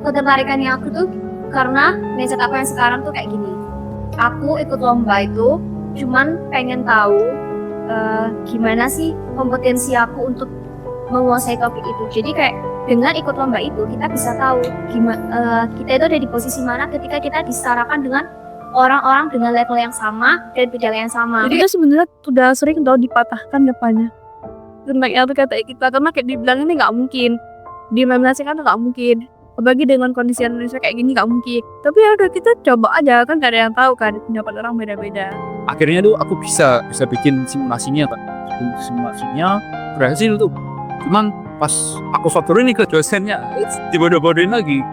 ketertarikannya aku tuh karena mindset aku yang sekarang tuh kayak gini. Aku ikut lomba itu cuman pengen tahu gimana sih kompetensi aku untuk menguasai topik itu. Jadi kayak dengan ikut lomba itu kita bisa tahu gimana kita itu ada di posisi mana ketika kita disetarakan dengan orang-orang dengan level yang sama dan bidang yang sama. Jadi kan sebenarnya sudah sering tau dipatahkan depannya tentang kata kita, karena kayak dibilang ini nggak mungkin, diimplementasikan tuh nggak mungkin, apalagi dengan kondisi Indonesia kayak gini nggak mungkin. Tapi ya udah, kita coba aja, kan gak ada yang tahu kan, pendapat orang beda-beda. Akhirnya tuh aku bisa bikin simulasinya kan. Simulasinya berhasil tuh. Cuman pas aku sodorin nih ke dosennya, dibodoh-bodohin lagi.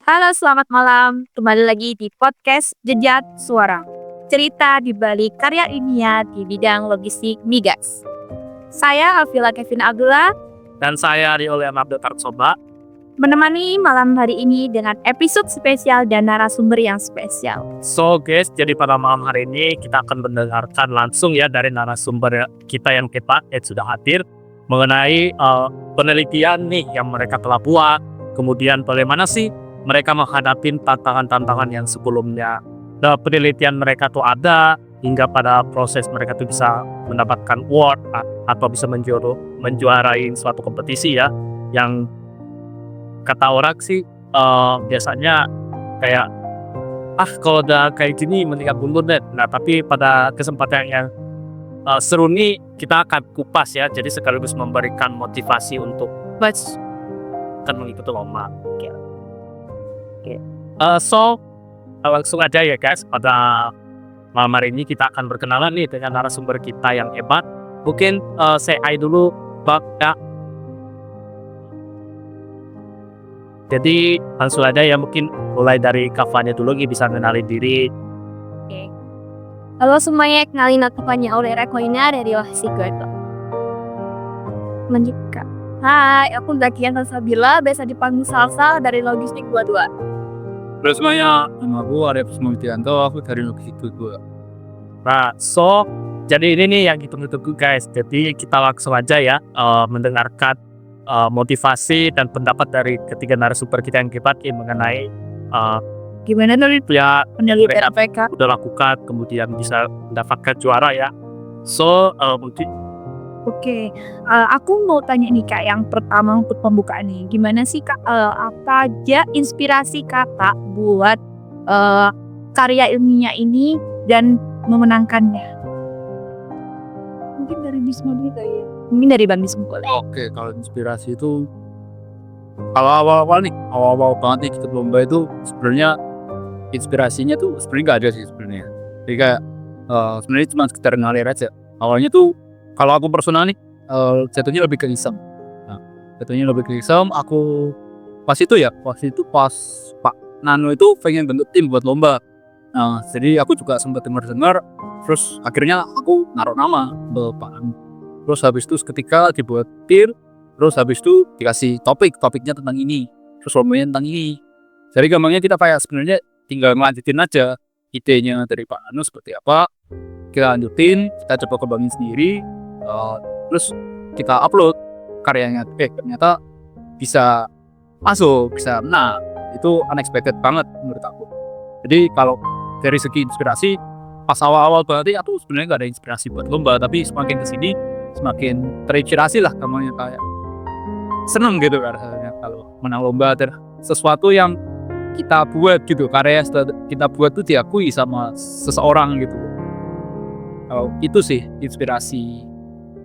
Halo, selamat malam. Kembali lagi di podcast Jejak Suara. Cerita di balik karya ilmiah di bidang logistik migas. Saya Alvila Kevin Abdullah dan saya Riolia Abdul Tarsoba menemani malam hari ini dengan episode spesial dan narasumber yang spesial. So guys, jadi pada malam hari ini kita akan mendengarkan langsung ya dari narasumber kita yang sudah hadir mengenai penelitian nih yang mereka telah buat. Kemudian bagaimana sih mereka menghadapi tantangan-tantangan yang sebelumnya. Nah, penelitian mereka tuh ada hingga pada proses mereka tuh bisa mendapatkan award atau bisa menjuarai suatu kompetisi ya, yang kata orang sih biasanya kayak kalau udah kayak gini mendingan mundur deh. Nah, tapi pada kesempatan yang seru nih kita akan kupas ya, jadi sekaligus memberikan motivasi untuk akan mengikuti lomba. So langsung aja ya guys, pada malam hari ini kita akan berkenalan nih dengan narasumber kita yang hebat. Mungkin say hi dulu Bang ya. Jadi langsung aja ya, mungkin mulai dari Kavanya dulu bisa kenalin diri. Oke. Halo semuanya, kenalin aku Kavanya Aurera Koina dari Wahsigoto. Lanjutkan. Hai, aku Zakian Salsabila, biasa dipanggil Salsa dari Logistik 22. Halo semuanya, nama aku Arya Pusmawitianto, aku dari Logistik 22. Nah, so jadi ini nih yang ditunggu-tunggu guys. Jadi kita langsung aja ya mendengarkan motivasi dan pendapat dari ketiga narasumber kita yang hebat mengenai Gimana nih ya penelitian APK udah lakukan kemudian bisa mendapatkan juara ya. So mungkin Oke, aku mau tanya nih Kak, yang pertama untuk pembukaan nih, gimana sih Kak, apa aja inspirasi Kakak buat karya ilmiah ini dan memenangkannya? Mungkin dari Bisma dulu kali ya? Mungkin dari Bang Bisma boleh. Oke, kalau inspirasi itu kalau awal-awal banget nih kita lomba itu sebenarnya inspirasinya tuh sebenarnya nggak ada sih sebenarnya. Jadi kayak sebenarnya cuma sekedar ngalir aja. Awalnya tuh kalau aku personal nih jatuhnya lebih ke iseng. Nah, jatuhnya lebih ke iseng. Aku pas itu pas Pak Nano itu pengen bentuk tim buat lomba. Nah, jadi aku juga sempat dengar. Terus akhirnya aku naruh nama ke Pak Nano. Terus habis itu ketika dibuat tim, terus habis itu dikasih topiknya tentang ini, terus lombanya tentang ini. Jadi gampangnya kita kayak sebenarnya tinggal ngelanjutin aja idenya dari Pak Nano seperti apa, kita lanjutin, kita coba kembangin sendiri. Terus kita upload karyanya, ternyata bisa masuk, bisa menang. Itu unexpected banget menurut aku. Jadi kalau dari segi inspirasi, pas awal-awal berarti aku sebenarnya nggak ada inspirasi buat lomba, tapi semakin kesini semakin terinspirasi lah, namanya kayak seneng gitu kan kalau menang lomba dan sesuatu yang kita buat gitu, karya kita buat tuh diakui sama seseorang gitu. Itu sih inspirasi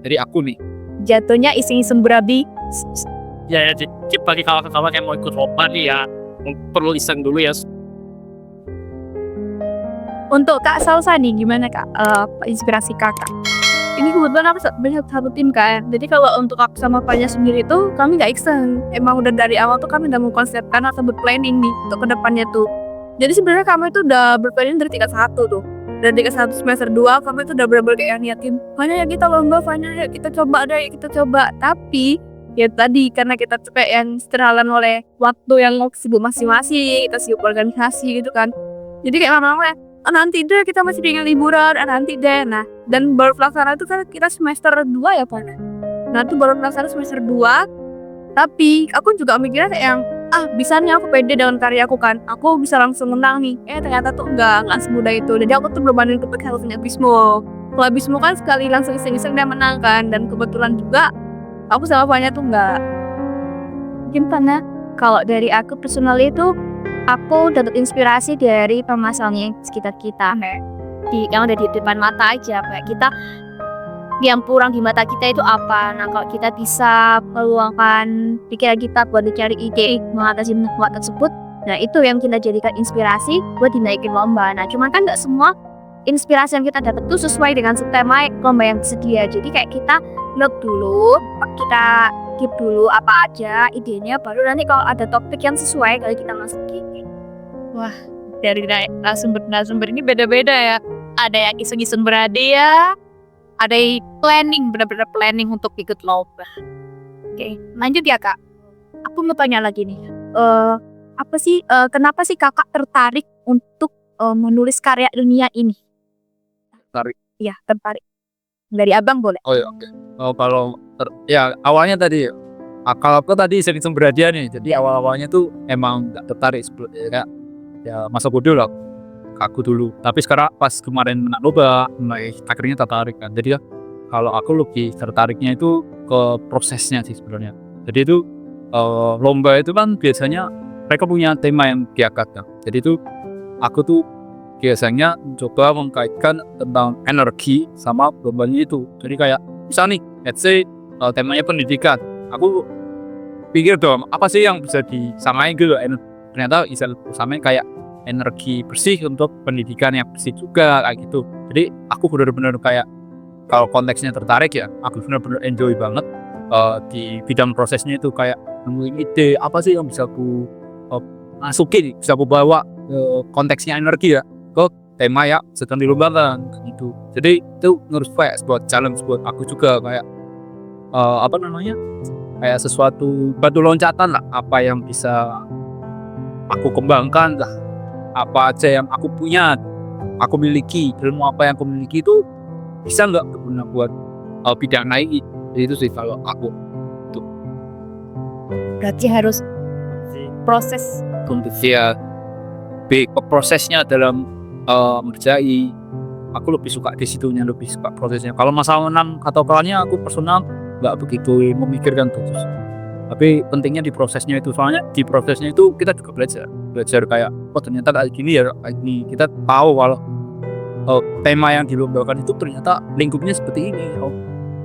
dari aku nih. Jatuhnya iseng-iseng berabi. ya bagi kawan-kawan yang mau ikut lomba nih ya, perlu iseng dulu ya. Untuk Kak Salsa nih, gimana Kak inspirasi Kakak? Ini kebetulan aku banyak satu tim kan. Jadi kalau untuk aku sama Fanya sendiri tuh kami nggak iseng. Emang udah dari awal tuh kami udah mengkonsepkan atau berplanning nih untuk kedepannya tuh. Jadi sebenarnya kami tuh udah berplanning dari tingkat 1 tuh. Dari tingkat 1 semester 2 kami tuh udah bener-bener kayak niatin, Fanya ya kita lomba, Fanya ya kita coba deh, kita coba. Tapi ya tadi karena kita kayak yang terhalang oleh waktu yang sibuk masing-masing, kita sibuk organisasi gitu kan. Jadi kayak lama-lama nanti deh kita masih dengan liburan, nanti deh. Nah, dan baru pelaksana itu kan kita semester 2 ya Pak. Nah itu baru pelaksana semester 2. Tapi aku juga mikirnya kayak yang bisa nih aku pede dengan karyaku kan, aku bisa langsung menang nih. Ternyata tuh enggak semudah itu. Jadi aku tuh berbanding ke harusnya Bismo. Kalau Bismo kan sekali langsung iseng-iseng dia menang kan, dan kebetulan juga aku sama Fanya tuh enggak. Mungkin karena kalau dari aku personally itu aku dapat inspirasi dari permasalahan yang sekitar kita. Yang ada di depan mata aja, kayak kita yang kurang di mata kita itu apa. Nah kalau kita bisa meluangkan pikiran kita buat mencari ide mengatasi masalah tersebut, nah itu yang kita jadikan inspirasi buat dinaikin lomba. Nah cuman kan nggak semua inspirasi yang kita dapat tuh sesuai dengan subtema lomba yang tersedia. Jadi kayak kita look dulu, kita keep dulu apa aja idenya, baru nanti kalau ada topik yang sesuai kalau kita masukin. Dari narasumber ini beda-beda ya. Ada yang iseng-iseng berhadiah, ada yang benar-benar planning untuk ikut lomba. Oke, lanjut ya Kak. Aku mau tanya lagi nih. Kenapa sih Kakak tertarik untuk menulis karya ilmiah ini? Tertarik? Iya, tertarik. Dari Abang boleh? Oh ya, oke. Kalau awalnya tadi kalau aku tadi iseng-iseng berhadiah nih. Jadi awal-awalnya tuh emang nggak tertarik sebelumnya, ya masa bodoh lah aku dulu. Tapi sekarang pas kemarin menang lomba, akhirnya tertarik kan. Jadi ya kalau aku lebih tertariknya itu ke prosesnya sih sebenarnya. Jadi itu lomba itu kan biasanya mereka punya tema yang diangkat kan. Jadi itu aku tuh biasanya coba mengkaitkan tentang energi sama lombanya itu. Jadi kayak misalnya nih, let's say temanya pendidikan. Aku pikir dong apa sih yang bisa disamain gitu. Ternyata bisa samain kayak energi bersih untuk pendidikan yang bersih juga kayak gitu. Jadi aku benar-benar kayak kalau konteksnya tertarik ya, aku benar-benar enjoy banget di bidang prosesnya itu, kayak nemuin ide apa sih yang bisa aku masukin, bisa aku bawa konteksnya energi ya ke tema yang sedang dilombakan gitu. Jadi itu menurut saya buat challenge buat aku juga, kayak kayak sesuatu batu loncatan lah, apa yang bisa aku kembangkan lah, apa aja yang aku punya, aku miliki, ilmu apa yang aku miliki itu bisa nggak berguna buat bidang lain. Itu sih kalau aku. Berarti harus proses. Ya, prosesnya dalam mengerjai, aku lebih suka di situnya, lebih suka prosesnya. Kalau masalah menang atau kalahnya aku personal nggak begitu memikirkan terus. Tapi pentingnya di prosesnya itu, soalnya di prosesnya itu kita juga belajar kayak ternyata kayak gini ya, kayak gini. Kita tahu kalau tema yang dilombakan itu ternyata lingkupnya seperti ini.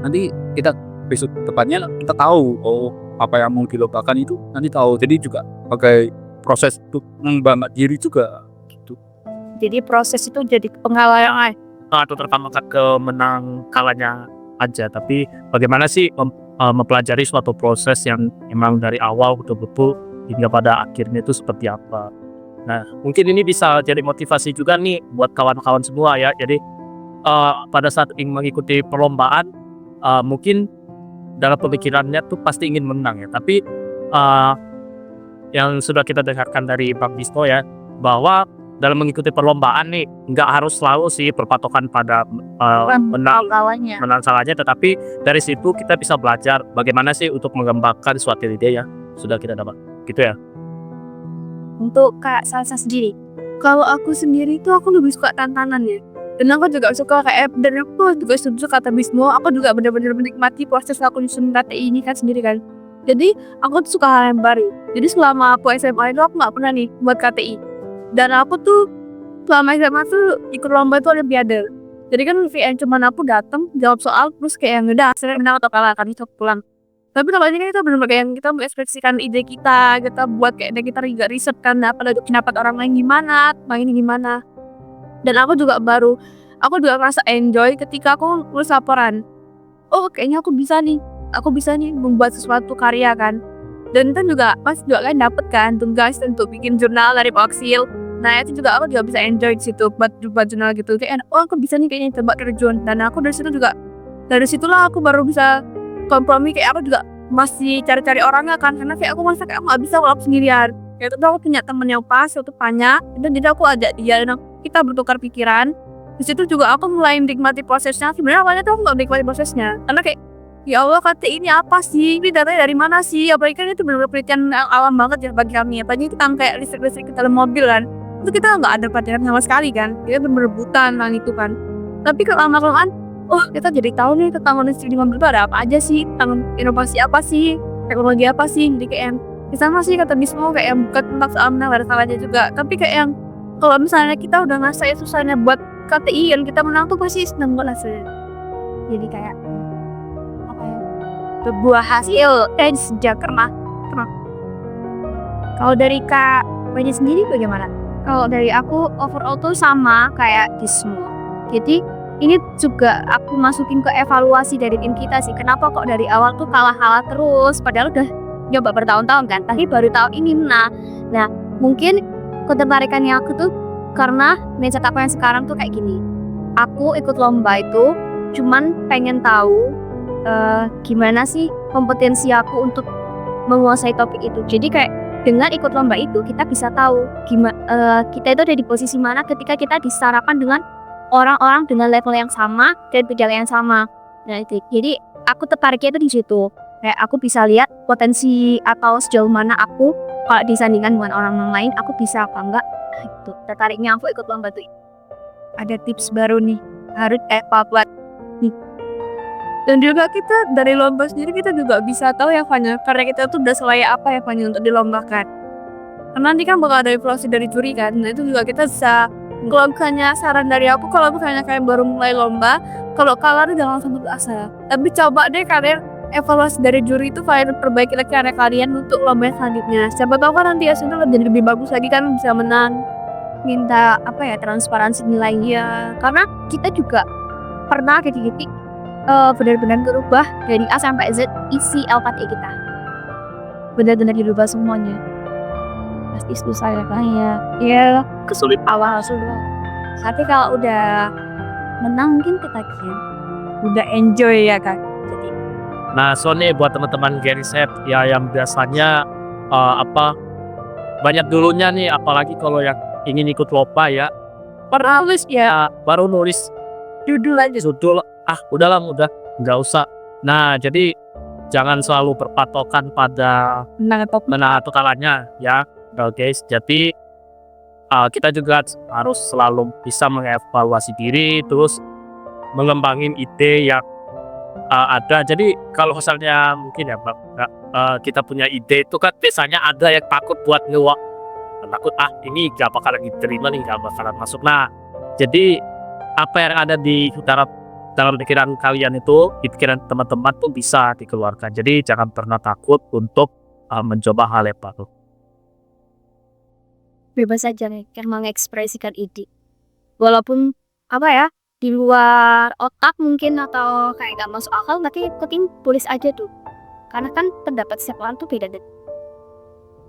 Nanti kita besok depannya kita tahu apa yang mau dilombakan itu nanti tahu. Jadi juga sebagai proses untuk mengembangkan diri juga gitu. Jadi proses itu jadi pengalaman. Atau terutamakan ke menang kalahnya aja, tapi bagaimana sih mempelajari suatu proses yang memang dari awal betul-betul hingga pada akhirnya itu seperti apa. Nah, mungkin ini bisa jadi motivasi juga nih buat kawan-kawan semua ya. Jadi pada saat ingin mengikuti perlombaan, mungkin dalam pemikirannya tuh pasti ingin menang ya. Tapi yang sudah kita dengarkan dari Bang Bismo ya, bahwa dalam mengikuti perlombaan nih nggak harus selalu sih berpatokan pada menang salahnya, tetapi dari situ kita bisa belajar bagaimana sih untuk mengembangkan suatu ide yang sudah kita dapat gitu ya. Untuk Kak Salsa sendiri, kalau aku sendiri itu aku lebih suka tantangan ya, dan aku juga suka kayak, dan aku juga setuju kata Bismo, aku juga benar-benar menikmati proses aku nyusun KTI ini kan sendiri kan. Jadi aku tuh suka hal yang baru. Jadi selama aku SMA itu aku nggak pernah nih buat KTI. Dan aku tuh selama SMA tuh ikut lomba itu olimpiade. Jadi kan VN cuman aku datang jawab soal terus kayak yang udah hasilnya menang atau kalah kan itu pulang. Tapi kalau ini kan kita benar-benar kayak kita mengekspresikan ide kita buat kayak kita juga riset kan apa pendapat orang lain gimana, ini gimana. Dan aku juga merasa enjoy ketika aku nulis laporan. Oh kayaknya aku bisa nih membuat sesuatu karya kan. Dan kan juga pas juga kan dapet kan tugas untuk bikin jurnal dari Oksil. Nah itu juga aku juga bisa enjoy di situ buat jurnal gitu. Kayak aku bisa nih kayaknya coba terjun. Dan aku dari situlah aku baru bisa kompromi, kayak aku juga masih cari-cari orangnya kan, karena kayak aku nggak bisa kalau aku sendirian. Kayak itu aku punya temen yang pas, itu banyak, dan jadi aku ajak dia dan kita bertukar pikiran. Di situ juga aku mulai menikmati prosesnya. Sebenarnya awalnya tuh aku nggak menikmati prosesnya, karena kayak ya Allah, kata ini apa sih? Ini datanya dari mana sih? Apalagi kan itu benar-benar penelitian yang alam banget ya bagi kami. Apalagi kita kayak listrik ke dalam mobil kan. Itu kita nggak ada pelajaran sama sekali kan. Kita benar-benar buta tentang itu kan. Tapi kalau lama-kelamaan, oh kita jadi tahu nih tentang listrik di mobil itu ada apa aja sih, tentang inovasi apa sih, teknologi apa sih. Jadi kayak yang di sana sih kata Bismo kayak yang bukan tentang soal menang, ada salahnya juga. Tapi kayak yang kalau misalnya kita udah ngerasain susahnya buat KTI yang kita menang tuh pasti seneng banget sih. Jadi kayak apa ya, sebuah hasil dan sejak karena kalau dari Kak Wanya sendiri bagaimana? Kalau dari aku overall tuh sama kayak Bismo. Jadi ini juga aku masukin ke evaluasi dari tim kita sih. Kenapa kok dari awal tuh kalah terus, padahal udah nyoba bertahun-tahun kan, tapi baru tahun ini menang. Nah mungkin ketertarikannya aku tuh karena mindset aku yang sekarang tuh kayak gini. Aku ikut lomba itu cuman pengen tahu gimana sih kompetensi aku untuk menguasai topik itu. Jadi kayak dengan ikut lomba itu kita bisa tahu gimana kita itu ada di posisi mana ketika kita disarapan dengan orang-orang dengan level yang sama dan bidang yang sama. Nah itu, jadi aku tertariknya itu di situ. Kayak aku bisa lihat potensi atau sejauh mana aku kalau disandingkan dengan orang lain, aku bisa apa enggak. Nah, itu tertariknya aku ikut lomba tuh. Ada tips baru nih, harus evaluasi. Dan juga kita dari lomba sendiri kita juga bisa tahu ya Fanya, karena kita tuh udah selayak apa ya Fanya untuk dilombakan. Karena nanti kan bakal ada evaluasi dari juri kan. Nah itu juga kita bisa, kalau misalnya saran dari aku, kalau misalnya kalian baru mulai lomba, kalau kalah tuh jangan langsung putus asa. Tapi coba deh kalian evaluasi dari juri itu, kalian perbaiki lagi karya kalian untuk lomba selanjutnya. Siapa tahu kan nanti hasilnya jadi lebih bagus lagi kan, bisa menang. Minta apa ya, transparansi nilainya. Karena kita juga pernah kayak gitu benar-benar berubah dari A sampai Z isi LKTI kita. Benar-benar dirubah semuanya. Pasti susah ya kayaknya. Ya kesulit awal sudah. Tapi kalau udah menang mungkin ketagihan. Udah enjoy ya kan. Jadi Nah, Sony buat teman-teman Geriset ya yang biasanya banyak dulunya nih, apalagi kalau yang ingin ikut lomba ya, pernah nulis ya, baru nulis judul aja, udahlah, nggak usah. Nah, jadi jangan selalu berpatokan pada menang atau kalahnya ya, guys. Jadi kita juga harus selalu bisa mengevaluasi diri, terus mengembangin ide yang ada. Jadi kalau misalnya mungkin ya kita punya ide itu kan biasanya ada yang takut buat takut ini gak bakalan diterima nih, gak bakalan masuk. Nah jadi apa yang ada di dalam pikiran kalian itu, di pikiran teman-teman tuh bisa dikeluarkan. Jadi jangan pernah takut untuk mencoba hal yang baru. bebas aja nih, kan mengekspresikan ide. Walaupun apa ya, di luar otak mungkin atau kayak gak masuk akal, tapi ikutin tulis aja tuh. Karena kan pendapat setiap orang tuh beda deh.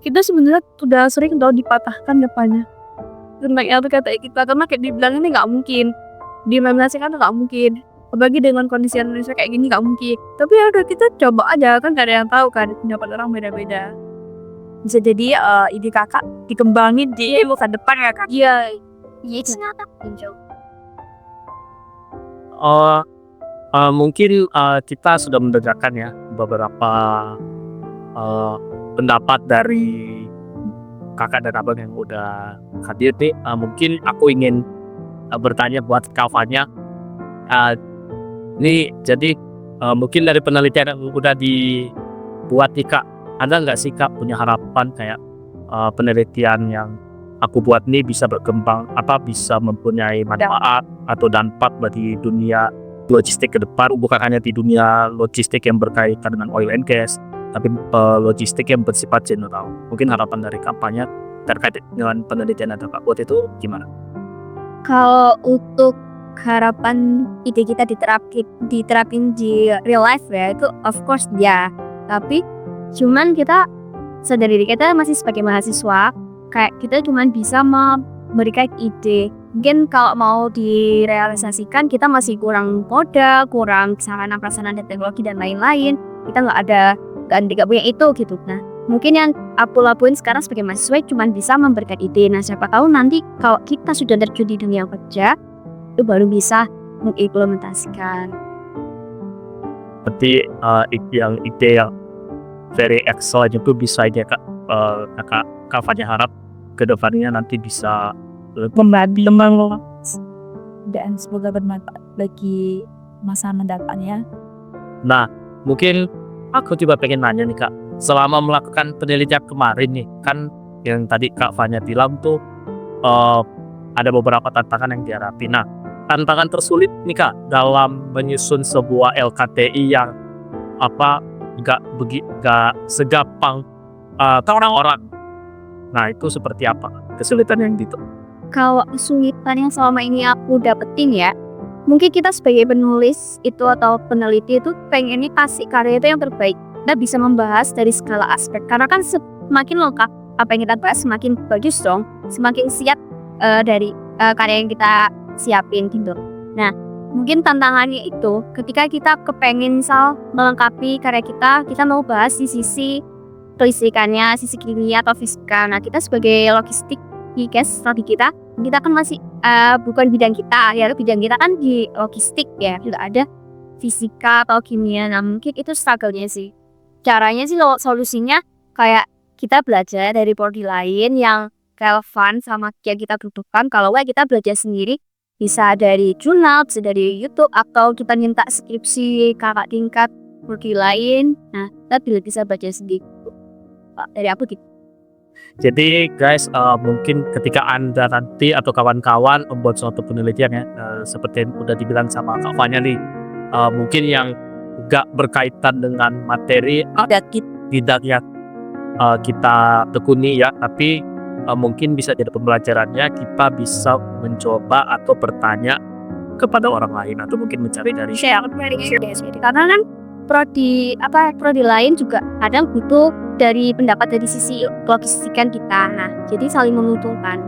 Kita sebenarnya udah sering tau dipatahkan depannya tentang LKTI kita, karena kayak dibilang ini nggak mungkin, diimplementasikan nggak mungkin, apalagi dengan kondisi Indonesia kayak gini nggak mungkin. Tapi ya udah, kita coba aja, kan gak ada yang tahu kan, pendapat orang beda-beda. Bisa jadi ide kakak dikembangin di masa depan ya kak. Iya, itu nyata jauh. Mungkin kita sudah mendengarkan ya beberapa pendapat dari kakak dan abang yang udah hadir nih. Mungkin aku ingin bertanya buat kawannya. Nih jadi mungkin dari penelitian yang udah dibuat nih kak, ada nggak sih kak punya harapan kayak penelitian yang aku buat nih bisa berkembang, bisa mempunyai manfaat atau dampak bagi dunia logistik ke depan, bukan hanya di dunia logistik yang berkaitan dengan oil and gas, tapi logistik yang bersifat general. Mungkin harapan dari kampanye terkait dengan penelitian yang kakak buat itu gimana? Kalau untuk harapan ide kita diterapin di real life ya, itu of course ya. Tapi cuman kita sadar diri kita masih sebagai mahasiswa, kayak kita cuman bisa memberikan ide. Mungkin kalau mau direalisasikan kita masih kurang modal, kurang sarana prasarana dan teknologi dan lain-lain. Kita nggak punya itu gitu. Nah mungkin yang aku lakuin sekarang sebagai mahasiswa cuma bisa memberikan ide. Nah, siapa tahu nanti kalau kita sudah terjun di dunia kerja, itu baru bisa mengimplementasikan. Berarti ide yang very excellent itu bisa aja Kak Fanya harap kedepannya nanti bisa membantu dan semoga bermanfaat bagi masa mendatangnya. Nah, mungkin aku juga pengen nanya nih Kak, selama melakukan penelitian kemarin nih, kan yang tadi Kak Fanya bilang tuh ada beberapa tantangan yang dihadapi. Nah, tantangan tersulit nih Kak dalam menyusun sebuah LKTI yang gak segampang orang-orang. Nah, itu seperti apa kesulitan yang gitu? Kalau kesulitan yang selama ini aku dapetin ya, mungkin kita sebagai penulis itu atau peneliti itu pengennya kasih karya itu yang terbaik. Kita bisa membahas dari segala aspek, karena kan semakin lengkap apa yang kita bahas semakin bagus dong, semakin siap dari karya yang kita siapin gitu. Nah, mungkin tantangannya itu ketika kita kepengen melengkapi karya kita mau bahas di sisi kelistrikannya, sisi kimia atau fisika. Nah, kita sebagai logistik strategi kita kan masih bukan bidang kita ya, bidang kita kan di logistik ya, tidak ada fisika atau kimia. Nah, mungkin itu struggle-nya sih. Caranya sih kalau solusinya kayak kita belajar dari prodi lain yang relevan sama yang kita butuhkan. Kalau kita belajar sendiri, bisa dari jurnal, bisa dari YouTube, atau kita minta skripsi kakak tingkat prodi lain. Nah, kita bisa belajar sendiri. Dari aku gitu. Jadi guys, mungkin ketika Anda nanti atau kawan-kawan membuat suatu penelitian ya, seperti yang udah dibilang sama Kak Fanya nih, mungkin yang gak berkaitan dengan materi tidak yang kita tekuni ya, tapi mungkin bisa jadi pembelajarannya, kita bisa mencoba atau bertanya kepada orang lain atau mungkin mencari dari share. Karena kan prodi lain juga kadang butuh dari pendapat dari sisi logistikan kita. Nah, jadi saling menguntungkan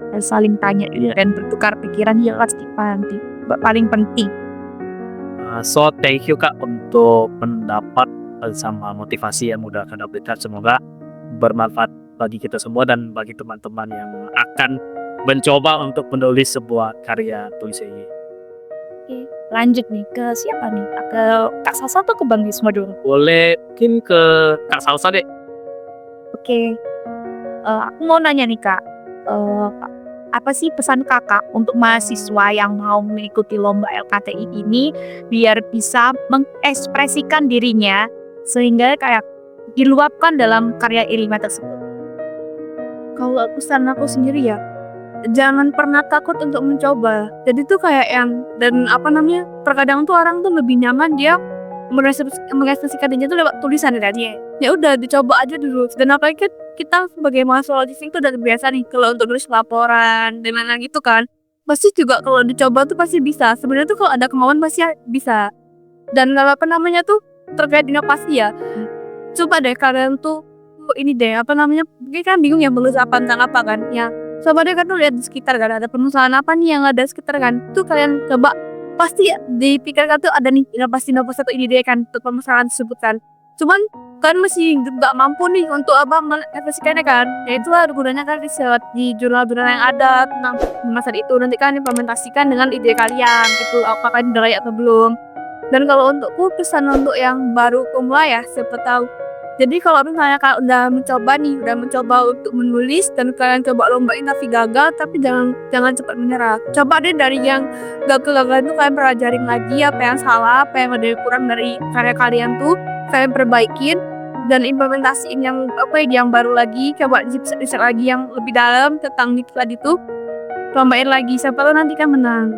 Dan saling tanya dan bertukar pikiran yang pasti paling penting. So thank you Kak untuk pendapat sama motivasi yang udah Kak berikan. Semoga bermanfaat bagi kita semua dan bagi teman-teman yang akan mencoba untuk menulis sebuah karya tulis ini. Oke, lanjut nih ke siapa nih? Ke Kak Salsa atau ke Bang Wisma dulu? Boleh mungkin ke Kak Salsa deh. Oke, aku mau nanya nih Kak, apa sih pesan kakak untuk mahasiswa yang mau mengikuti lomba LKTI ini biar bisa mengekspresikan dirinya sehingga kayak diluapkan dalam karya ilmiah tersebut? Kalau pesan aku sendiri ya, jangan pernah takut untuk mencoba. Jadi tuh kayak terkadang tuh orang tuh lebih nyaman dia mengekspresikan dirinya tuh lewat tulisan tadi. Ya udah dicoba aja dulu. Dan apalagi kan kita sebagai mahasiswa logistik tuh udah biasa nih kalau untuk tulis laporan dan lain-lain gitu kan. Pasti juga kalau dicoba tuh pasti bisa. Sebenarnya tuh kalau ada kemauan pasti bisa. Dan kalau tuh terkait inovasi ya. Coba deh kalian tuh ini deh mungkin kan bingung ya menulis apa tentang apa kan ya. Coba deh kan tuh lihat di sekitar kan ada perusahaan apa nih yang ada di sekitar kan. Tuh kalian coba pasti dipikirkan tuh ada nih inovasi atau ide kan untuk permasalahan tersebut kan. Cuman kan masih nggak mampu nih untuk mengekspresikannya kan. Ya itulah gunanya kan riset di jurnal-jurnal yang ada tentang masalah itu. Nanti kan implementasikan dengan ide kalian gitu, apakah ini layak atau belum. Dan kalau untukku pesan untuk yang baru pemula ya, siapa tahu. Jadi kalau misalnya kalian udah mencoba untuk menulis dan kalian coba lombain tapi gagal, tapi jangan cepat menyerah. Coba deh dari yang gagal itu kalian pelajarin lagi apa yang salah, apa yang ada kurang dari karya kalian tuh kalian perbaikin dan implementasiin yang baru lagi. Coba riset lagi yang lebih dalam tentang itu tadi tuh, lombain lagi, siapa tahu nanti kan menang.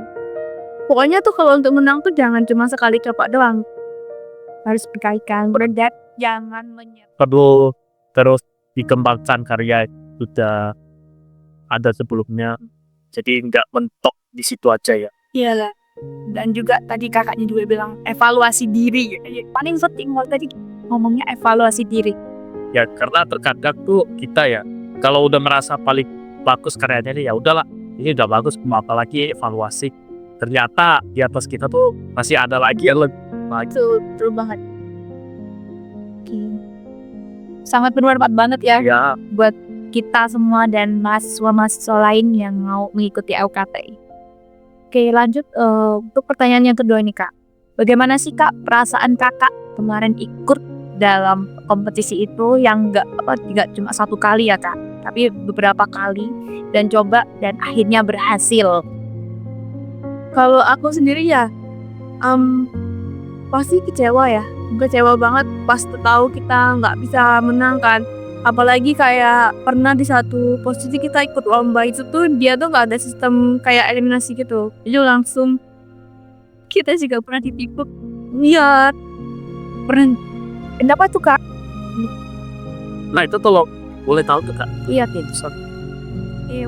Pokoknya tuh kalau untuk menang tuh jangan cuma sekali coba doang, harus berkali-kali berdat. Jangan menyerah. Perlu terus dikembangkan karya sudah ada sebelumnya. Jadi nggak mentok di situ aja ya. Iyalah. Dan juga tadi kakaknya juga bilang evaluasi diri. Paling penting tadi ngomongnya evaluasi diri. Ya karena terkadang tuh kita ya kalau udah merasa paling bagus karyanya ya udahlah ini udah bagus, mau apa lagi evaluasi. Ternyata di atas kita tuh masih ada lagi yang lebih baik. Betul banget. Oke. sangat bermanfaat banget ya Ya, buat kita semua dan mahasiswa-mahasiswa lain yang mau mengikuti LKTI. Oke, lanjut untuk pertanyaan yang kedua nih Kak. Bagaimana sih Kak perasaan Kakak kemarin ikut dalam kompetisi itu yang nggak cuma satu kali ya Kak, tapi beberapa kali dan coba dan akhirnya berhasil? Kalau aku sendiri ya, pasti kecewa banget pas tahu kita nggak bisa menang kan. Apalagi kayak pernah di satu posisi kita ikut lomba itu tuh dia tuh nggak ada sistem kayak eliminasi gitu, jadi langsung kita juga pernah ditipu. Iya, pernah. Kenapa tuh Kak? nah itu kalau boleh tahu tuh Kak. Iya gitu. Iya.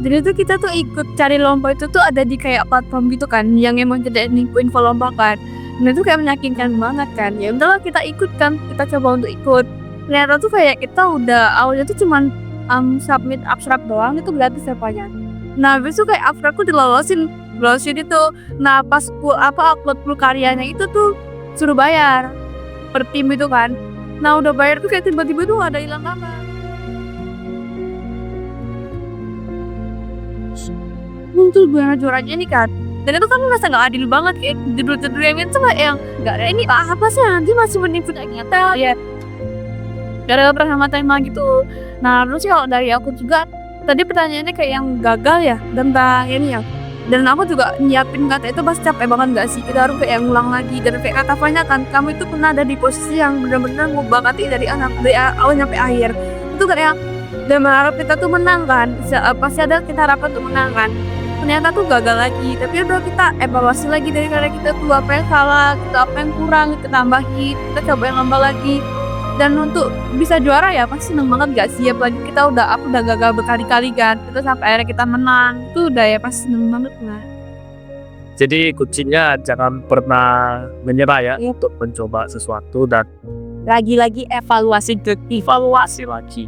Jadi tuh kita tuh ikut cari lomba itu tuh ada di kayak platform gitu kan, yang emang tidak info lomba kan. Nah itu kayak meyakinkan banget kan. Ya udahlah kita ikut kan, kita coba untuk ikut. Ternyata tuh kayak kita udah awalnya tuh cuman submit abstrak doang, itu gratis apanya. Nah habis itu kayak abstrakku dilolosin itu. Nah pas upload full karyanya itu tuh suruh bayar per tim itu kan. Nah udah bayar tuh kayak tiba-tiba tuh ada hilang kabar. Muncul juara-juaranya nih kan. Dan itu kan merasa gak adil banget, kayak judul-judul yang itu kayak yang gak ada ini apa sih, nanti masih menipu nyata ya. Gara-gara pernah tema gitu. Nah terus kalau dari aku juga tadi pertanyaannya kayak yang gagal ya tentang ini ya. Dan aku juga nyiapin kata itu pas capek banget gak sih, kita harus kayak ngulang lagi. Dan kayak kata Fanya kan, kamu itu pernah ada di posisi yang benar-benar ngubah hati dari awal sampai akhir. Itu kayak dan berharap kita tuh menang kan, pasti ada kita harapan untuk menang kan. Ternyata tuh gagal lagi, tapi udah kita evaluasi lagi dari karena kita tuh apa yang salah, kita apa yang kurang, kita tambahin, kita coba yang nambah lagi. Dan untuk bisa juara ya pasti seneng banget gak sih, apalagi kita udah gagal berkali-kali kan, kita sampai akhirnya kita menang, itu udah ya pasti seneng banget lah. Jadi kuncinya jangan pernah menyerah ya untuk mencoba sesuatu dan Lagi-lagi evaluasi lagi.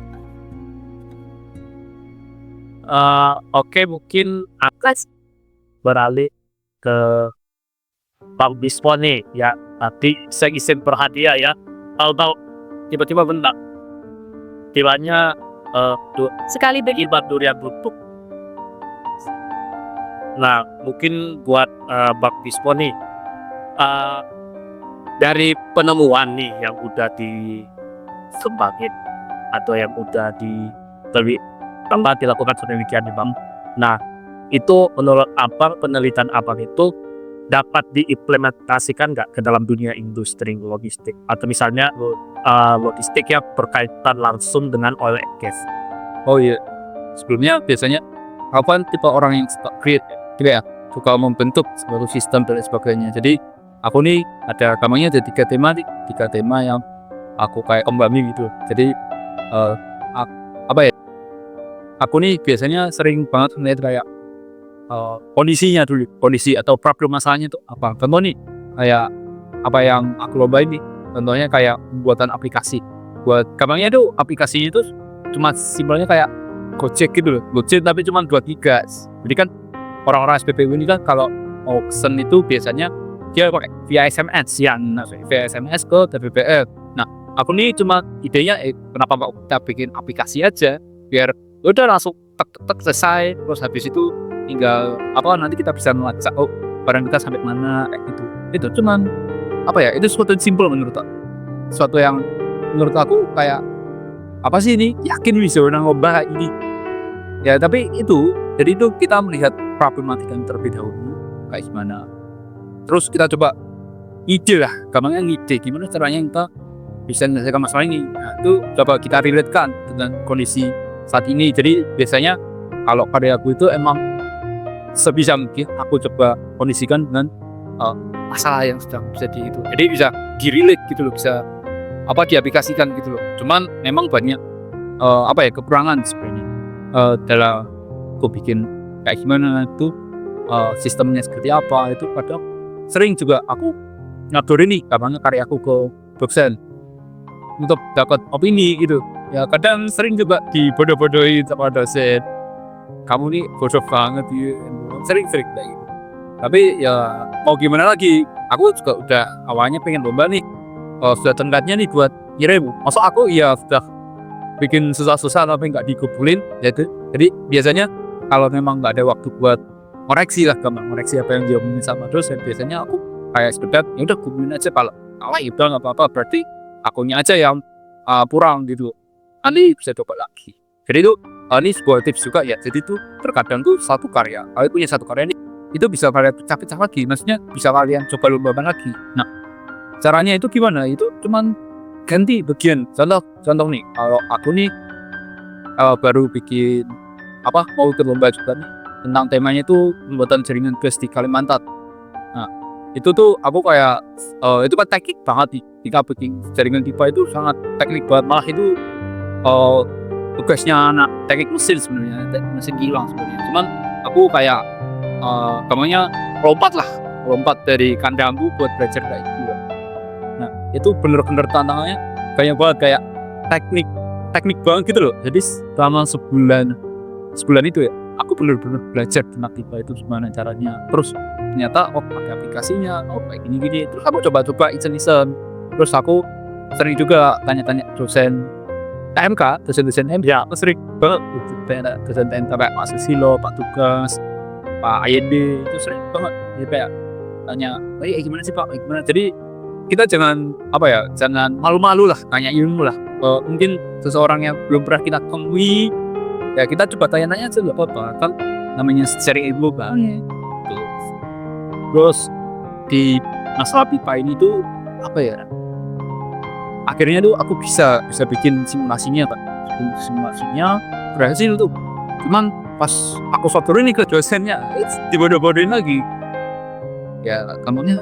Oke, mungkin akan beralih ke Bang Bispo nih ya. Nanti saya izin perhatian ya. Tahu tiba-tiba bentak. Tilanya sekali ibat durian runtuh. Nah, mungkin buat Bang Bispo nih, dari penemuan nih yang udah dikembangin atau yang udah dilakukan penelitian nih Bang. Nah, itu menurut Abang, penelitian Abang itu dapat diimplementasikan nggak ke dalam dunia industri logistik atau misalnya logistik yang berkaitan langsung dengan oil and gas? Oh iya, sebelumnya biasanya kapan tipe orang yang suka create ya, suka membentuk suatu sistem dan sebagainya. Jadi aku nih ada gampangnya ada 3 tema yang aku kayak kembangin gitu. Jadi aku nih biasanya sering banget melihat kayak kondisi atau problem masalahnya itu apa. Contoh nih kayak apa yang aku lombain nih, contohnya kayak pembuatan aplikasi. Buat gampangnya itu aplikasinya itu cuma simpelnya kayak Gojek gitu loh, Gojek tapi cuma 2 giga. Jadi kan orang-orang SPBU ini kan kalau mau pesen itu biasanya dia pakai via SMS ke TPPL. Nah aku nih cuma idenya kenapa nggak kita bikin aplikasi aja biar udah langsung tek selesai, terus habis itu tinggal nanti kita bisa melacak barang kita sampai mana kayak gitu. Itu cuman itu sesuatu yang simple menurut aku kayak apa sih ini, yakin bisa ngubah kayak ini ya. Tapi itu jadi itu kita melihat problematika yang terlebih dahulu kayak gimana, terus kita coba ide lah, gampangnya ngide gimana caranya kita bisa menyelesaikan masalah ini. Nah itu coba kita relatekan dengan kondisi saat ini. Jadi biasanya kalau karyaku itu emang sebisa mungkin aku coba kondisikan dengan masalah yang sedang terjadi itu. Jadi bisa di-relate gitu loh, bisa diaplikasikan gitu loh. Cuman memang banyak kekurangan sebenarnya dalam aku bikin kayak gimana itu sistemnya seperti apa. Itu kadang sering juga aku ngadorin nih gampangnya karyaku ke dosen untuk dapat opini gitu. Ya kadang sering juga dibodoh-bodohin sama dosen. Kamu nih bodoh banget ya. Sering-sering kayak gitu. Tapi ya mau gimana lagi, aku juga udah awalnya pengen lomba nih. Sudah tenggatnya nih buat ngirim. Masuk aku ya sudah bikin susah-susah tapi nggak dikabulin gitu. Jadi biasanya kalau memang nggak ada waktu buat koreksi lah, gambar koreksi apa yang dia omongin sama dosen, biasanya aku kayak sekedar ya udah kabulin aja, kalau ya udah nggak apa-apa, berarti akunya aja yang kurang gitu, nanti bisa coba lagi. Jadi itu ini sebuah tips juga ya. Jadi tuh terkadang tuh satu karya, kalau punya satu karya ini itu bisa kalian pecah-pecah lagi, maksudnya bisa kalian coba lombakan lagi. Nah, caranya itu gimana? Itu cuman ganti bagian. Contoh nih, kalau aku nih baru bikin mau ikut lomba juga nih tentang temanya itu pembuatan jaringan gas di Kalimantan. Nah, itu tuh aku kayak itu kan teknik banget nih. Ketika bikin jaringan pipa itu sangat teknik banget, malah itu tugasnya anak teknik mesin sebenarnya, mesin kilang sebenarnya. Cuman aku kayak lompat dari kandangku buat belajar kayak gitu. Nah, itu bener-bener tantangannya banyak banget, kayak teknik banget gitu loh. Jadi selama sebulan itu ya, aku bener-bener belajar tentang pipa itu gimana caranya. Terus ternyata pakai aplikasinya, kayak gini-gini. Terus aku coba-coba iseng-iseng. Terus aku sering juga tanya-tanya dosen TMK, dosen MK. Ya, aku sering banget tanya dosen TMK kayak Pak Susilo, Pak Tugas, Pak AYD, itu sering banget. Jadi kayak tanya, gimana sih Pak, gimana? Jadi kita jangan malu-malu lah, tanya ilmu lah. Mungkin seseorang yang belum pernah kita temui, ya kita coba tanya-tanya aja, nggak apa-apa, kan namanya sharing ilmu kan. Terus di masalah pipa ini tuh akhirnya tuh aku bisa bikin simulasinya Pak. Simulasinya berhasil tuh. Cuman pas aku sodorin nih ke dosennya, dibodoh-bodohin lagi. Ya kamunya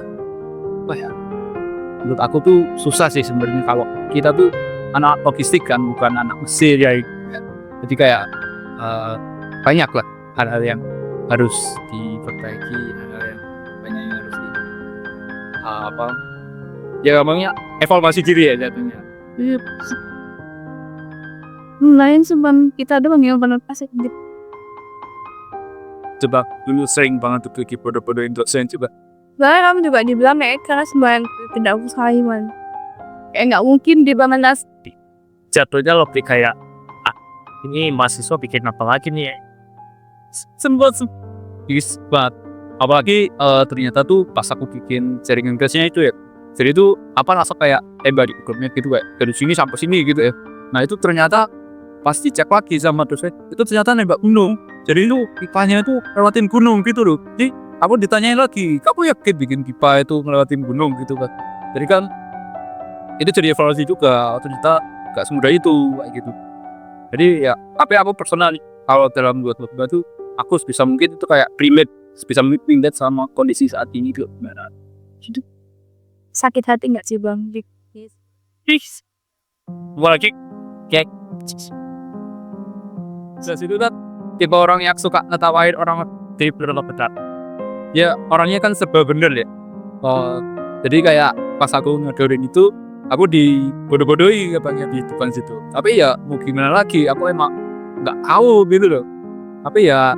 menurut aku tuh susah sih sebenarnya kalau kita tuh anak logistik kan, bukan anak mesin ya. Jadi kayak banyak lah hal-hal yang harus diperbaiki, hal-hal yang banyak yang harus ngomongnya evaluasi diri ya jatuhnya. Lain cuman kita doang yang benar pasif gitu. Coba dulu sering banget tuh bodoh-bodohin dosen coba. Soalnya kamu juga dibilang karena sembahyang tidak usaha iman. Kayak nggak mungkin dibalas. Jatuhnya lebih kayak ini mahasiswa bikin apa lagi nih ya? Sempat banget. Apalagi ternyata tuh pas aku bikin jaringan gasnya itu ya, jadi itu langsung kayak tembak diukurnya gitu kayak dari sini sampai sini gitu ya. Nah itu ternyata pasti cek lagi sama dosen, itu ternyata nembak gunung. Jadi itu pipanya itu lewatin gunung gitu loh. Jadi aku ditanyain lagi, kamu yakin bikin pipa itu ngelewatin gunung gitu kan? Jadi kan itu jadi evaluasi juga, ternyata gak semudah itu kayak gitu. Jadi ya aku personal kalau dalam buat lomba tuh aku sebisa mungkin itu kayak sebisa mungkin relate sama kondisi saat ini tuh gimana. Sakit hati nggak sih Bang? Apalagi kayak Itu kan tipe orang yang suka ngetawain orang di benar. ya, orangnya kan serba bener ya. Jadi kayak pas aku ngodorin itu, aku dibodoh-bodohi katanya di depan situ. Tapi ya mau gimana lagi, aku emang nggak tahu gitu loh. Tapi ya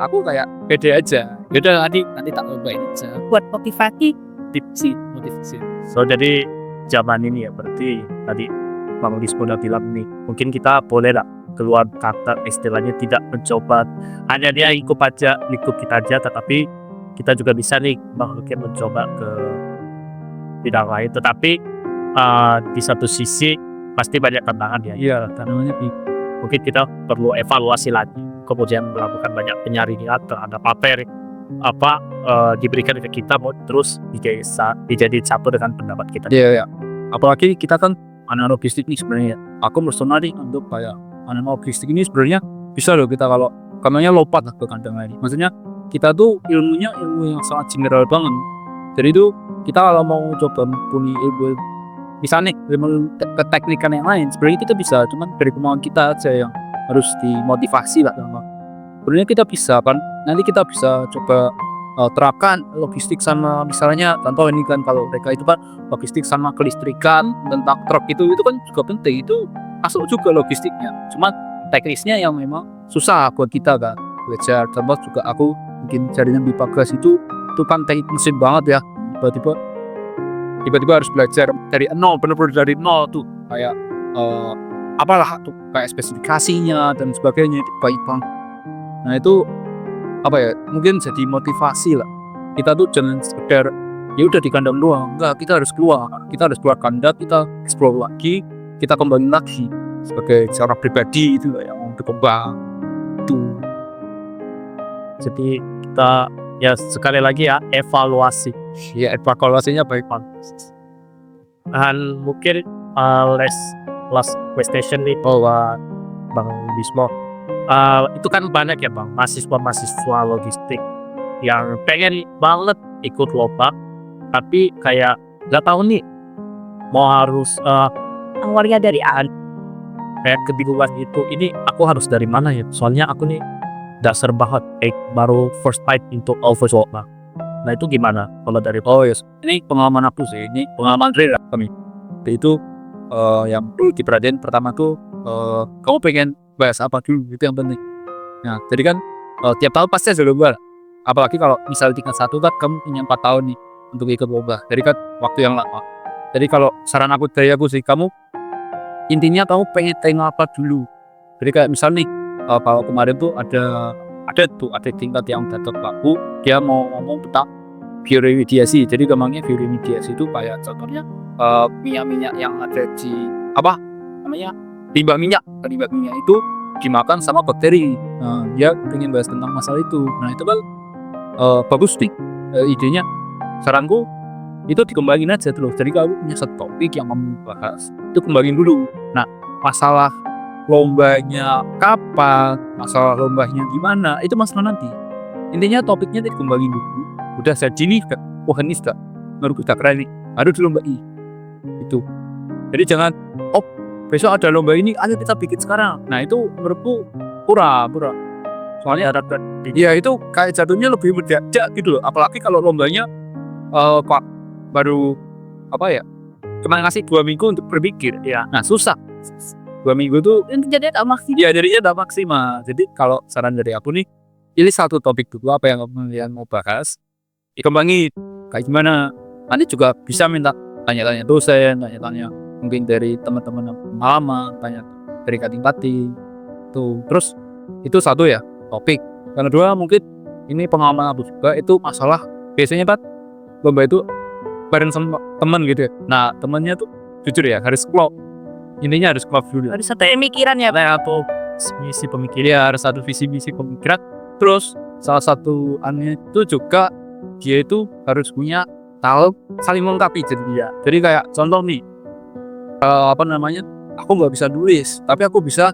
aku kayak pede aja. Yaudah nanti tak cobain aja. Buat motivasi. Motivasi. So jadi zaman ini ya berarti tadi Bang Dispo udah bilang nih, mungkin kita boleh lah keluar kata istilahnya tidak mencoba hanya dia lingkup kita aja, tetapi kita juga bisa nih mungkin mencoba ke bidang lain. Tetapi di satu sisi pasti banyak tantangan ya. Iya, tantangannya mungkin kita perlu evaluasi lagi, kemudian melakukan banyak penyaringan terhadap diberikan ke kita mau terus dijadiin satu dengan pendapat kita. Iya. Apalagi kita kan anak logistik nih sebenarnya. Aku personal nih untuk kayak anak logistik ini sebenarnya bisa loh kita kalau kamarnya lompat ke kandang lain. Maksudnya kita tuh ilmu yang sangat general banget. Jadi itu kita kalau mau coba punya ilmu misalnya ilmu keteknikan yang lain, sebenarnya kita bisa, cuman dari kemauan kita aja yang harus dimotivasi lah. Sebenarnya kita bisa kan, nanti kita bisa coba terapkan logistik sama misalnya contoh ini kan kalau mereka itu kan logistik sama kelistrikan tentang truk itu kan juga penting, itu masuk juga logistiknya, cuman teknisnya yang memang susah buat kita kan belajar. Contoh juga aku bikin jaringan pipa gas itu kan teknik mesin banget ya, tiba-tiba harus belajar dari nol, bener-bener dari nol tuh, kayak apalah tuh kayak spesifikasinya dan sebagainya itu baik banget. Nah itu apa ya, mungkin jadi motivasi lah. Kita tuh jangan sekedar ya udah di kandang doang, enggak, kita harus keluar kandang, kita explore lagi, kita kembangin lagi sebagai seorang pribadi itu yang mau berkembang itu. Jadi kita ya sekali lagi ya evaluasi. Ya evaluasinya baik banget. Dan mungkin last question nih buat Bang Bismo. Itu kan banyak ya Bang mahasiswa logistik yang pengen banget ikut lomba, tapi kayak nggak tahu nih mau harus awalnya dari kayak kebingungan gitu. Ini aku harus dari mana ya? Soalnya aku nih dasar banget, baru first time untuk first lomba. Nah itu gimana kalau dari Oh yes, ini pengalaman aku sih, ini pengalaman real kami. Itu yang perlu diperhatiin pertama tuh kamu pengen bahas apa dulu, itu yang penting. Nah jadi kan tiap tahun pasti ada lomba, apalagi kalau misalnya tingkat 1 kan kamu punya 4 tahun nih untuk ikut lomba, jadi kan waktu yang lama. Jadi kalau saran aku dari aku sih, kamu intinya kamu pengen tengok apa dulu. Jadi kayak misal nih kalau kemarin tuh ada tingkat yang dapat laku, dia mau ngomong tentang bioremediasi. Jadi gampangnya bioremediasi itu kayak contohnya minyak yang ada di apa namanya limbah minyak itu dimakan sama bakteri. Nah, dia pengen bahas tentang masalah itu. Nah itu kan bagus nih idenya. Saranku itu dikembangin aja terus. Jadi kalau punya satu topik yang mau bahas, itu kembangin dulu. Nah masalah lombanya kapan, masalah lombanya gimana, itu masalah nanti. Intinya topiknya dikembangin dulu. Udah jadi nih, wah ini sudah menurut kita keren nih, harus dilombai itu. Jadi jangan besok ada lomba ini, ayo kita bikin sekarang. Nah itu menurutku pura. Soalnya ya itu kayak jatuhnya lebih mendadak gitu loh. Apalagi kalau lombanya pak baru apa ya, cuma ngasih 2 minggu untuk berpikir ya. Nah susah. 2 minggu tuh Jadi tak maksimal. ya jadinya tidak maksimal. Jadi kalau saran dari aku nih, pilih satu topik dulu apa yang kalian mau bahas, dikembangin kayak gimana. Nanti juga bisa minta tanya-tanya dosen, tanya-tanya mungkin dari teman-teman yang pengalaman, tanya dari kating-kating tuh. Terus itu satu ya topik. Yang kedua mungkin ini pengalaman aku juga, itu masalah biasanya kan lomba itu bareng sama teman gitu ya. Nah temannya tuh jujur ya harus klop. Intinya harus klop dulu. Harus satu pemikiran ya, Pak. Nah, atau misi pemikiran, ya harus satu visi misi pemikiran. Terus salah satu aneh itu juga dia itu harus punya tahu saling melengkapi. Jadi kayak contoh nih, apa namanya, aku nggak bisa nulis tapi aku bisa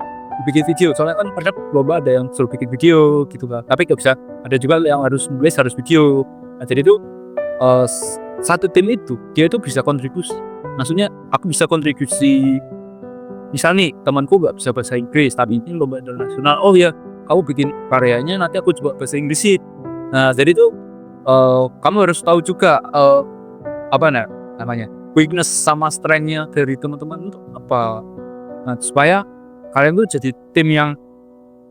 bikin video. Soalnya kan pada lomba ada yang suruh bikin video gitu kan, tapi nggak bisa. Ada juga yang harus nulis, harus video. Nah jadi itu satu tim itu dia itu bisa kontribusi. Maksudnya aku bisa kontribusi. Misal nih temanku nggak bisa bahasa Inggris tapi ini lomba internasional, oh ya kamu bikin karyanya, nanti aku coba bahasa Inggrisin. Nah jadi itu kamu harus tahu juga apa namanya weakness sama strength-nya dari teman-teman itu apa. Nah supaya kalian tuh jadi tim yang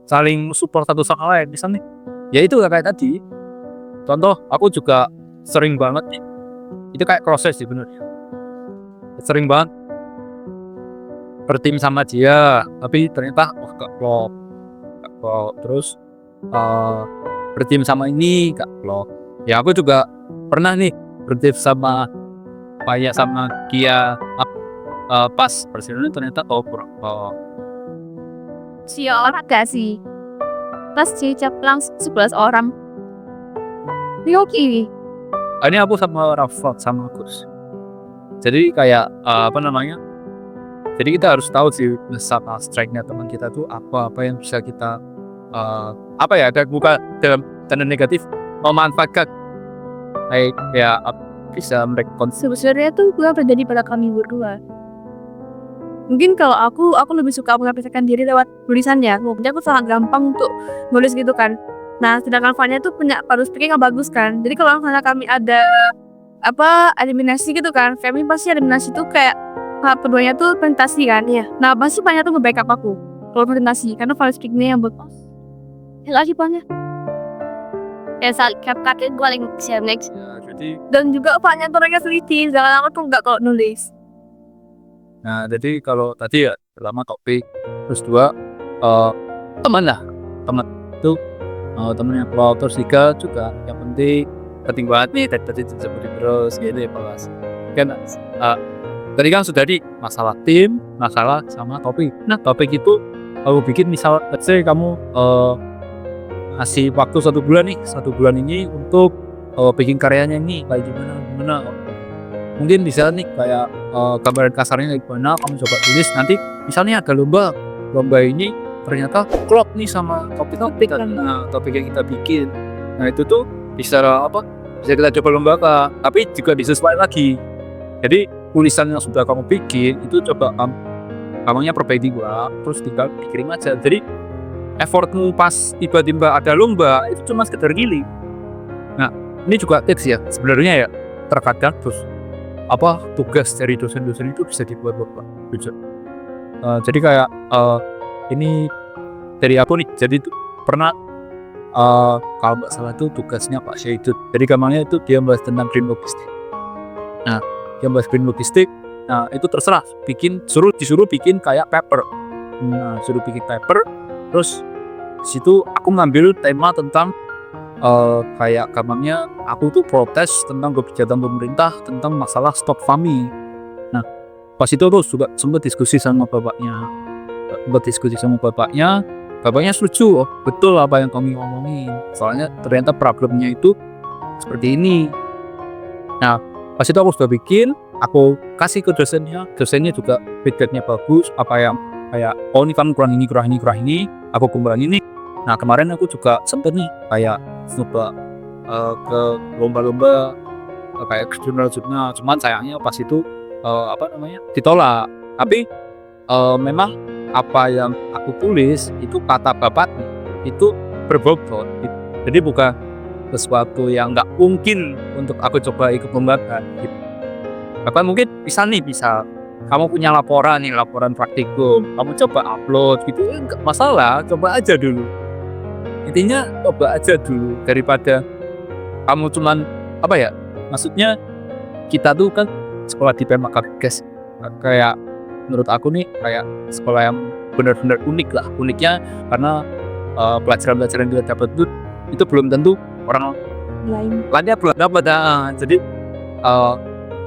saling support satu sama lain. Misalnya ya itu kayak tadi contoh, aku juga sering banget nih, itu kayak proses sih bener, sering banget bertim sama dia tapi ternyata gak klop. Terus bertim sama ini gak klop. Ya aku juga pernah nih bertim sama Kia pas persidangan ternyata kurang klop. Si orang gak sih? Pas cicap langsung 11 orang. Yoki. Ini aku sama Rafa sama Gus. Jadi kayak apa namanya, jadi kita harus tahu sih sama strength-nya teman kita tuh apa yang bisa kita apa ya, ada bukan dalam tanda negatif memanfaatkan, kayak bisa mereka Sebenarnya tuh gue terjadi pada kami berdua. Mungkin kalau aku lebih suka mengapresiasikan diri lewat tulisannya. Mungkin aku sangat gampang untuk nulis gitu kan. Nah sedangkan Fanya tuh punya public speaking yang bagus kan. Jadi kalau misalnya kami ada eliminasi gitu kan, kami pasti eliminasi tuh kayak keduanya tuh presentasi kan ya. Nah pasti Fanya tuh nge-backup aku kalau presentasi karena public speakingnya yang bagus. Ya sih Fanya. Ya saat kakak gue lagi share next. ya, jadi Dan juga Fanya tuh orangnya teliti, sedangkan aku tuh nggak kalau nulis. Nah, jadi kalau tadi ya pertama topik, terus dua teman lah, teman itu temen yang pro, terus tiga juga yang penting penting banget nih tadi seperti terus gitu ya Pak. Kan tadi kan sudah di masalah tim, masalah sama topik. Nah, topik itu aku bikin misal let's say kamu ngasih waktu 1 bulan nih, 1 bulan ini untuk bikin karyanya ini kayak gimana. Mungkin bisa nih kayak gambaran kasarnya kayak gimana, kamu coba tulis, nanti misalnya ada lomba ini ternyata klop nih sama topik yang kita bikin. Nah, itu tuh bisa kita coba lombakan, tapi juga disesuaikan lagi. Jadi tulisan yang sudah kamu bikin itu coba kamunya perbaiki gua, terus tinggal dikirim aja. Jadi effortmu pas tiba-tiba ada lomba itu cuma sekedar giling. Nah, ini juga tips ya sebenarnya ya, terkadang terus tugas dari dosen-dosen itu bisa dibuat lomba. Jadi kayak ini dari aku nih, jadi tuh pernah kalau nggak salah tuh tugasnya Pak Syahidut. Jadi gampangnya itu dia bahas tentang green logistik. Nah, dia bahas green logistik. Nah, itu terserah disuruh bikin kayak paper. Nah, suruh bikin paper. Terus di situ aku ngambil tema tentang kayak gampangnya aku tuh protes tentang kebijakan pemerintah tentang masalah stop farming. Nah, pas itu aku juga sempat diskusi sama bapaknya. Bapaknya setuju, betul apa yang kami ngomongin. Soalnya ternyata problemnya itu seperti ini. Nah, pas itu aku sudah bikin, aku kasih ke dosennya juga feedbacknya bagus. Apa yang kayak ini kan kurang ini, aku kumpulin ini. Nah, kemarin aku juga sempet nih kayak coba ke lomba-lomba kayak jurnal, cuman sayangnya pas itu ditolak. Tapi memang apa yang aku tulis itu kata bapaknya itu berbobot, jadi bukan sesuatu yang nggak mungkin untuk aku coba ikut lombakan gitu. Bahkan mungkin bisa kamu punya laporan praktikum, kamu coba upload gitu, nggak masalah, coba aja dulu. Intinya coba aja dulu daripada kamu cuman maksudnya kita tuh kan sekolah di PMK guys, kayak menurut aku nih kayak sekolah yang benar-benar unik lah. Uniknya karena pelajaran-pelajaran yang kita dapat itu belum tentu orang lainnya belum dapat. Jadi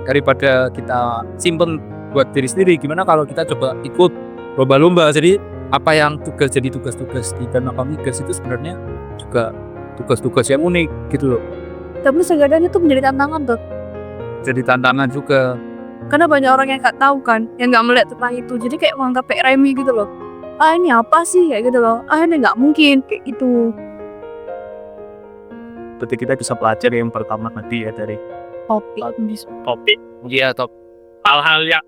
daripada kita simpen buat diri sendiri, gimana kalau kita coba ikut lomba-lomba. Jadi apa yang tugas di PMK migas itu sebenarnya juga tugas-tugas yang unik gitu loh. Tapi seenggaknya itu menjadi tantangan tuh. Jadi tantangan juga. Karena banyak orang yang nggak tahu kan, yang nggak melihat tentang itu. Jadi kayak menganggap kayak remeh gitu loh. Ini apa sih kayak gitu loh. Ini nggak mungkin kayak gitu. Berarti kita bisa belajar yang pertama tadi ya dari topik. Iya, top. Hal-hal yang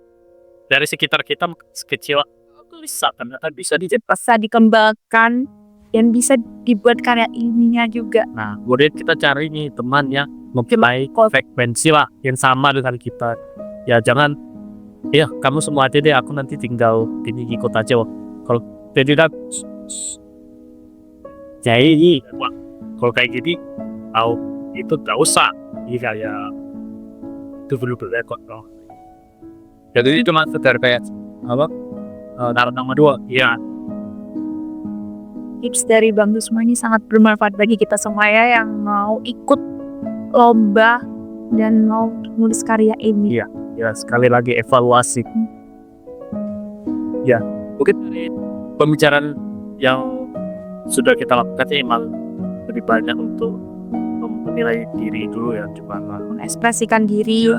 dari sekitar kita sekecil bisa ternyata bisa dikembangkan dan bisa dibuat karya ilmiah juga. Nah, kemudian kita cari nih teman yang mempunyai frekuensi lah yang sama dengan kita. Ya jangan, kamu semua aja deh, aku nanti tinggal ini ikut aja. Kalau tidak, jadi kalau kayak gini, itu gak usah. Iya ya, itu perlu berekod loh. Jadi cuma sekedar kayak Naruh nama 2, iya. Tips dari Bang Dusma ini sangat bermanfaat bagi kita semua ya, yang mau ikut lomba dan mau nulis karya ilmiah. Ya, sekali lagi evaluasi. Ya, mungkin dari pembicaraan yang sudah kita lakukan emang lebih banyak untuk menilai diri dulu ya, coba mengekspresikan diri.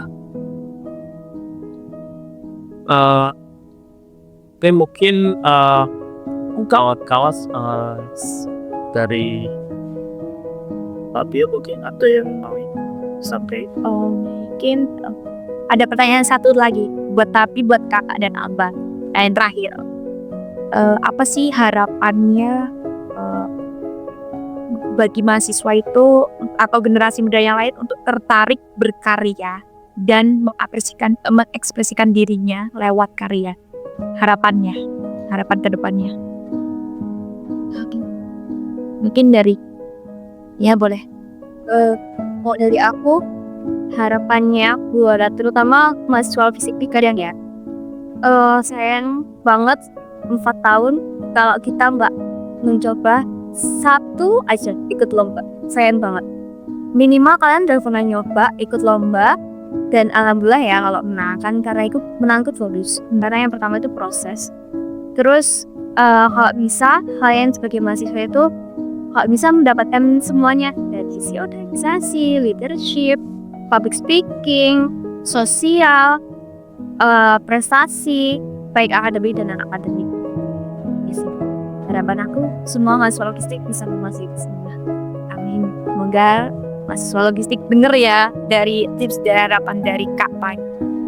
Mungkin kawan-kawan dari Fabio mungkin ada yang mau sampai. Mungkin ada pertanyaan satu lagi buat kakak dan abang. Yang terakhir, apa sih harapannya bagi mahasiswa itu atau generasi muda yang lain untuk tertarik berkarya dan mengekspresikan dirinya lewat karya? Harapan ke depannya. Mungkin dari boleh. Mau dari aku, harapannya buat terutama mahasiswa fisik PIKAR yang sayang banget 4 tahun kalau kita nggak mencoba satu aja ikut lomba. Sayang banget. Minimal kalian udah pernah nyoba ikut lomba, dan alhamdulillah ya kalau menang kan, karena ikut menang itu tulus. Karena yang pertama itu proses. Terus kalau bisa kalian sebagai mahasiswa itu kalau bisa mendapatkan semuanya dari sisi organisasi, leadership, public speaking, sosial, prestasi, baik akademik dan non akademik. Yes. Harapan aku semua mahasiswa logistik bisa memasuki semua. Amin. Semoga mahasiswa logistik denger ya dari tips dan harapan dari Kak Pai.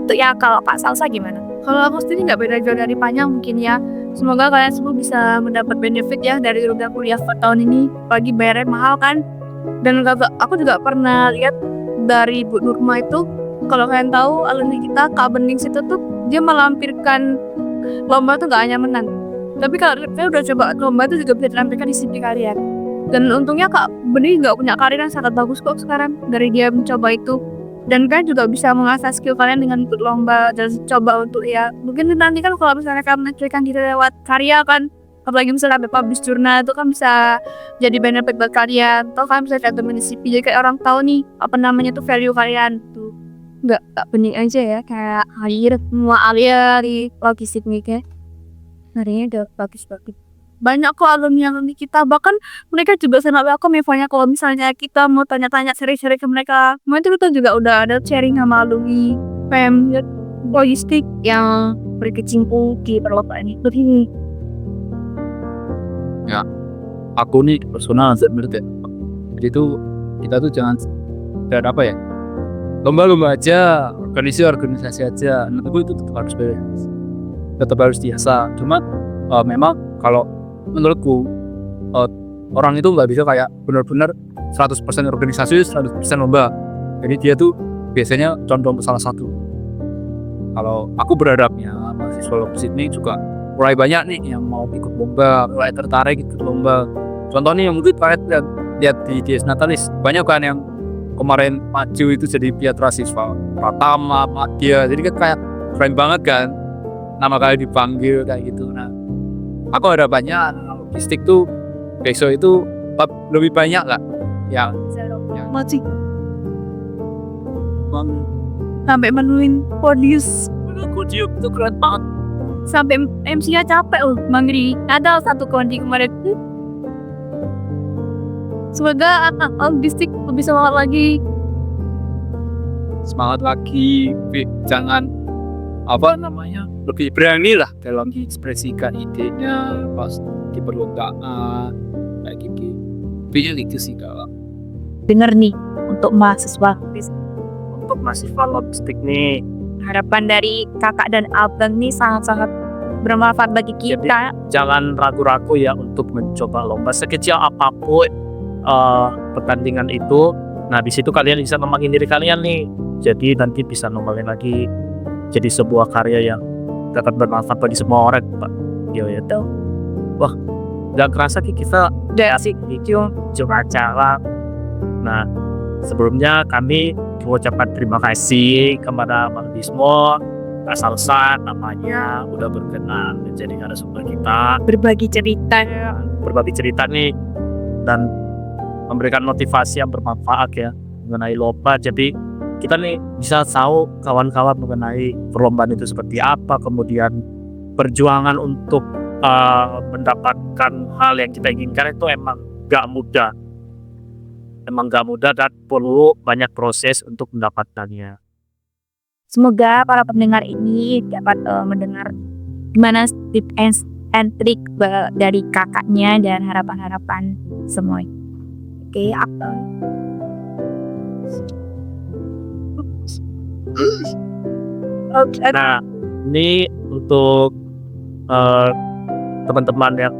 Untuk ya kalau Kak Salsa gimana? Kalau aku sendiri nggak beda jauh dari Panjang mungkin ya. Semoga kalian semua bisa mendapat benefit ya dari program kuliah 4 tahun ini. Apalagi bayarnya mahal kan. Dan aku juga pernah lihat dari Bu Nurma itu, kalau kalian tahu alumni kita Kak Bening itu tuh dia melampirkan lomba tuh gak hanya menang. Tapi kalau saya udah coba lomba itu juga bisa ditampilkan di CV kalian. Dan untungnya Kak Bening nggak punya karir yang sangat bagus kok sekarang dari dia mencoba itu. Dan kalian juga bisa mengasah skill kalian dengan ikut lomba dan coba untuk ya mungkin nanti kan kalau misalnya kalian menampilkan diri lewat karya kan, apalagi misalnya publish jurnal itu kan bisa jadi benefit buat kalian. Atau kalian bisa cantumin di CV jadi kayak orang tahu nih apa namanya tuh value kalian tuh. Nggak Bening aja ya, kayak alir semua alir di logistik nih kayak harinya udah bagus-bagus. Banyak kok alumni kita, bahkan mereka juga senang aku misalnya kalau misalnya kita mau tanya-tanya seri-seri ke mereka, mereka itu juga udah ada sharing sama alumni PEM logistik yang berkecimpung di perlombaan itu ini. Ya, aku nih personal sebenarnya. Jadi tuh kita tuh jangan apa ya, lomba-lomba aja, organisasi aja. Menurutku itu tetap harus biasa. Cuma memang kalau menurutku orang itu nggak bisa kayak benar-benar 100% organisasi 100% lomba. Jadi dia tuh biasanya condong ke salah satu. Kalau aku berharapnya mahasiswa logistik ini juga mulai banyak nih yang mau ikut lomba, mulai tertarik ikut lomba. Contohnya yang mungkin kalian lihat di DS Natalis, banyak kan yang kemarin maju itu jadi piatra siswa Pratama, Madya. Jadi kan kayak keren banget kan, nama kalian dipanggil kayak gitu. Nah, aku harapannya logistik tuh besok itu lebih banyak lah yang Masih sampai menuin podius. podium itu keren banget. Sampai MC-nya capek loh, Bang Ri. Ada satu kondi kemarin. Semoga anak logistik lebih semangat lagi. Semangat lagi, jangan apa namanya, lebih berani lah dalam mengekspresikan idenya pas di perlombaan kayak gitu. Pilih itu sih kalau Denger nih untuk mahasiswa Untuk mahasiswa logistik nih, harapan dari kakak dan abang nih sangat-sangat bermanfaat bagi kita. jangan ragu-ragu ya untuk mencoba lomba sekecil apapun pertandingan itu. Nah, di situ kalian bisa ngembangin diri kalian nih. Jadi nanti bisa nongolin lagi jadi sebuah karya yang dapat bermanfaat bagi semua orang, Pak. Yo ya tuh. Wah, gak kerasa kita udah asik video acara. Nah, sebelumnya kami mengucapkan terima kasih kepada Bang Bismo, Kak Salsa namanya udah berkenan menjadi narasumber kita, Berbagi cerita. berbagi cerita nih dan memberikan motivasi yang bermanfaat ya mengenai lomba. Jadi kita nih bisa tahu kawan-kawan mengenai perlombaan itu seperti apa, kemudian perjuangan untuk mendapatkan hal yang kita inginkan itu emang gak mudah. Emang gak mudah dan perlu banyak proses untuk mendapatkannya. Semoga para pendengar ini dapat mendengar gimana tips and trick dari kakaknya dan harapan-harapan semua. Oke, apa? Nah, ini untuk teman-teman yang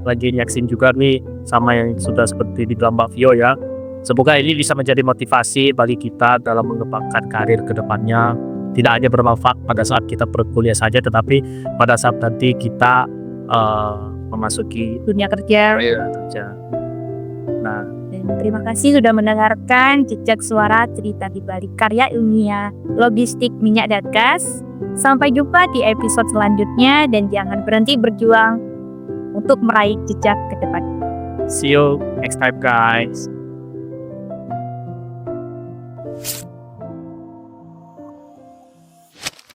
lagi nyaksin juga nih sama yang sudah seperti di dalam Mbak Vio ya. Semoga ini bisa menjadi motivasi bagi kita dalam mengembangkan karir ke depannya. Tidak hanya bermanfaat pada saat kita berkuliah saja, tetapi pada saat nanti kita memasuki Dunia kerja. kerja. Nah, Dan Terima kasih sudah mendengarkan jejak suara cerita di balik karya ilmiah logistik minyak dan gas. Sampai jumpa di episode selanjutnya dan jangan berhenti berjuang untuk meraih jejak ke depan. See you next time guys.